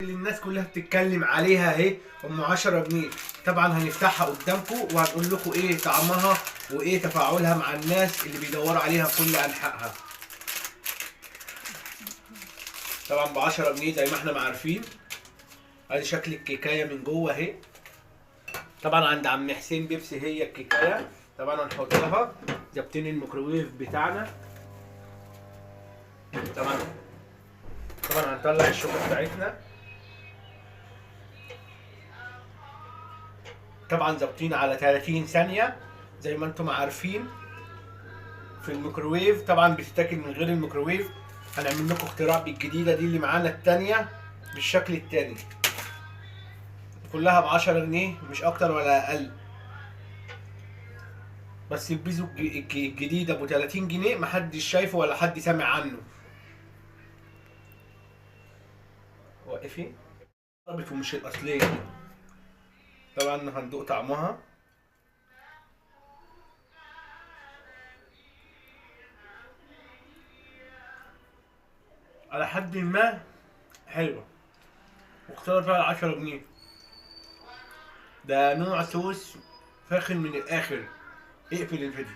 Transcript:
اللي الناس كلها بتتكلم عليها اهي، ام 10 جنيه. طبعا هنفتحها قدامكم وهنقول لكم ايه طعمها وايه تفاعلها مع الناس اللي بيدوروا عليها في كل انحائها. طبعا ب 10 جنيه زي ما احنا ما عارفين. ادي شكل الكيكايه من جوه اهي. طبعا عند عم حسين بيبسي هي الكيكايه. طبعا هنحط لها ظابطين الميكروويف بتاعنا. طبعا هنطلع الشوكه بتاعتنا. طبعا ظابطين على 30 ثانيه زي ما انتم عارفين في الميكروويف. طبعا بتتاكل من غير الميكروويف. هنعمل لكم اختراع بالجديده دي اللي معانا التانيه بالشكل التاني. كلها ب 10 جنيه مش اكتر ولا اقل. بس البيزو الجديد ابو 30 جنيه محدش شايفه ولا حد سامع عنه. واقفين طلبت ومش الاصليه دي. طبعا هندوق طعمها. على حد ما حلوه واختار فيها 10 جنيه. ده نوع توست فاخر من الاخر. اقفل الفيديو.